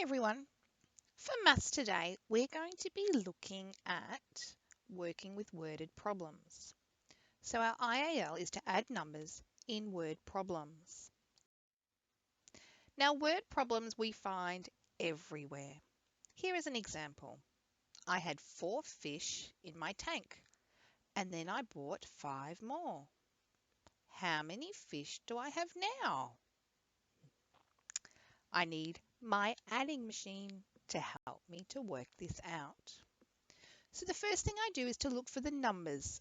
Hi everyone. For maths today, we're going to be looking at working with worded problems. So our IAL is to add numbers in word problems. Now word problems we find everywhere. Here is an example. I had 4 fish in my tank and then I bought 5 more. How many fish do I have now? I need my adding machine to help me to work this out. So the first thing I do is to look for the numbers,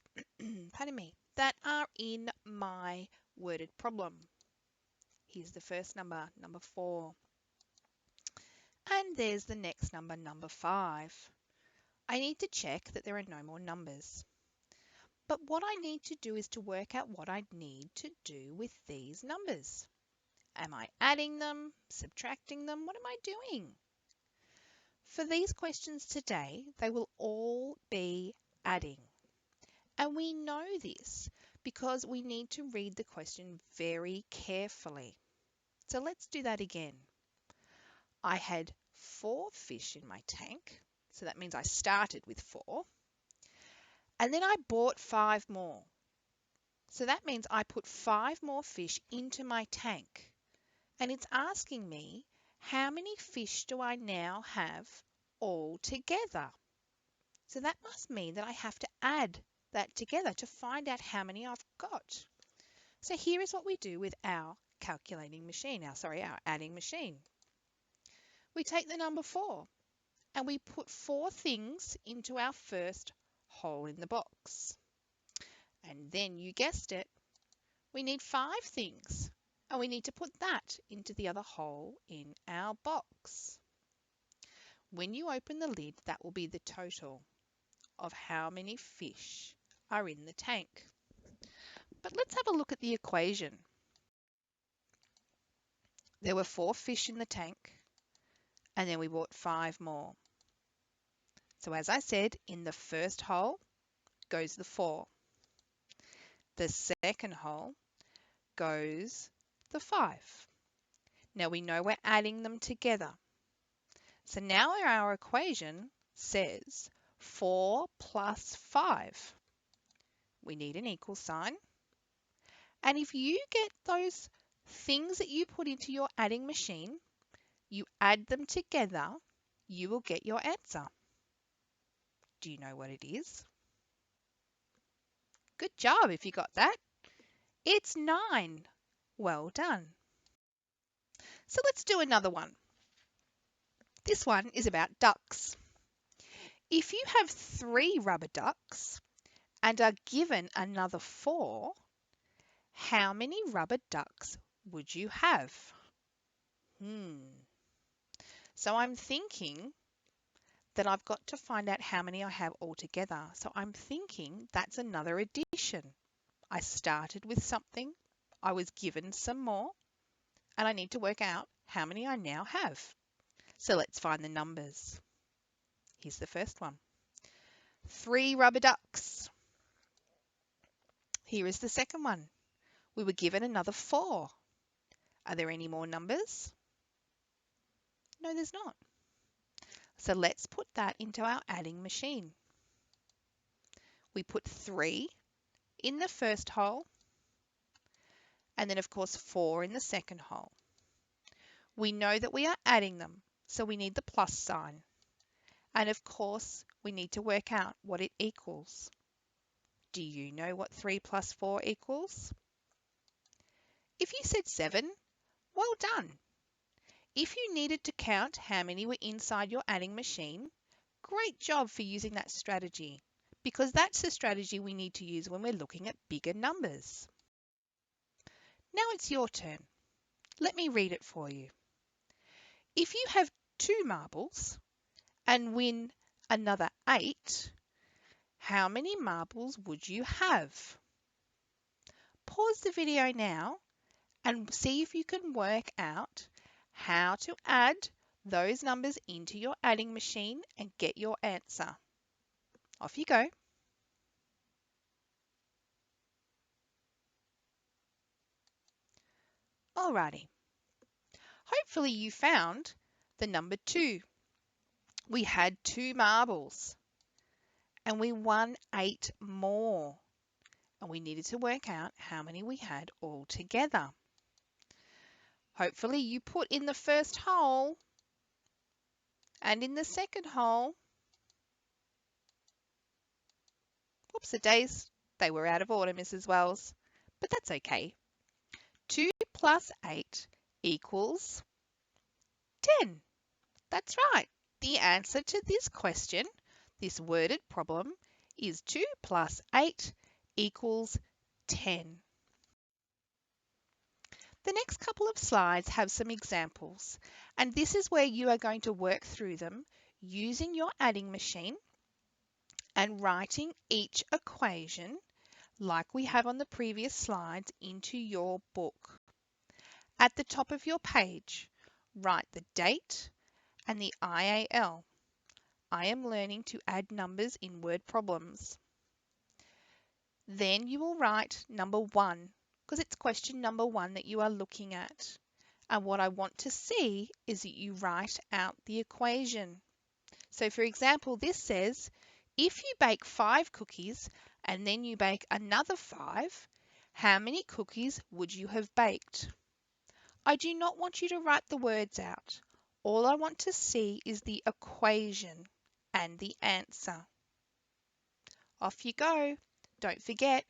pardon me, that are in my worded problem. Here's the first number, number 4. And there's the next number, number 5. I need to check that there are no more numbers. But what I need to do is to work out what I need to do with these numbers. Am I adding them, subtracting them? What am I doing? For these questions today, they will all be adding. And we know this because we need to read the question very carefully. So let's do that again. I had 4 fish in my tank. So that means I started with 4. And then I bought 5 more. So that means I put 5 more fish into my tank. And it's asking me, how many fish do I now have all together? So that must mean that I have to add that together to find out how many I've got. So here is what we do with our calculating machine, our adding machine. We take the number 4 and we put 4 things into our first hole in the box. And then you guessed it, we need 5 things and we need to put that into the other hole in our box. When you open the lid, that will be the total of how many fish are in the tank. But let's have a look at the equation. There were 4 fish in the tank, and then we bought 5 more. So as I said, in the first hole goes the 4. The second hole goes the 5. Now we know we're adding them together. So now our equation says 4 plus 5. We need an equal sign. And if you get those things that you put into your adding machine, you add them together, you will get your answer. Do you know what it is? Good job if you got that. It's 9. Well done. So let's do another one. This one is about ducks. If you have 3 rubber ducks and are given another 4, how many rubber ducks would you have? So I'm thinking that I've got to find out how many I have altogether. So I'm thinking that's another addition. I started with something, I was given some more, and I need to work out how many I now have. So let's find the numbers. Here's the first one. 3 rubber ducks. Here is the second one. We were given another 4. Are there any more numbers? No, there's not. So let's put that into our adding machine. We put 3 in the first hole, and then of course 4 in the second hole. We know that we are adding them, so we need the plus sign. And of course, we need to work out what it equals. Do you know what 3 plus 4 equals? If you said 7, well done. If you needed to count how many were inside your adding machine, great job for using that strategy, because that's the strategy we need to use when we're looking at bigger numbers. Now it's your turn. Let me read it for you. If you have 2 marbles and win another 8, how many marbles would you have? Pause the video now and see if you can work out how to add those numbers into your adding machine and get your answer. Off you go. Alrighty. Hopefully you found the number 2. We had 2 marbles and we won 8 more. And we needed to work out how many we had all together. Hopefully you put in the first hole and in the second hole. Whoops, the days, they were out of order, Mrs. Wells, but that's okay. 2 plus 8 equals 10. That's right. The answer to this question, this worded problem, is 2 plus 8 equals 10. The next couple of slides have some examples, and this is where you are going to work through them using your adding machine and writing each equation, like we have on the previous slides, into your book. At the top of your page, write the date and the IAL. I am learning to add numbers in word problems. Then you will write number 1, because it's question number 1 that you are looking at. And what I want to see is that you write out the equation. So for example, this says, if you bake 5 cookies and then you bake another 5, how many cookies would you have baked? I do not want you to write the words out. All I want to see is the equation and the answer. Off you go. Don't forget,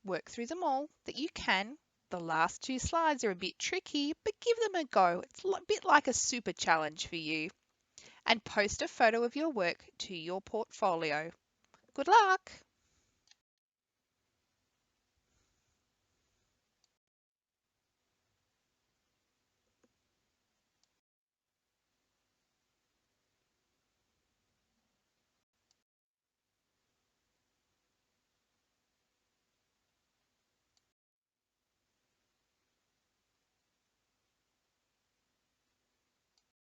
work through them all that you can. The last 2 slides are a bit tricky, but give them a go. It's a bit like a super challenge for you. And post a photo of your work to your portfolio. Good luck!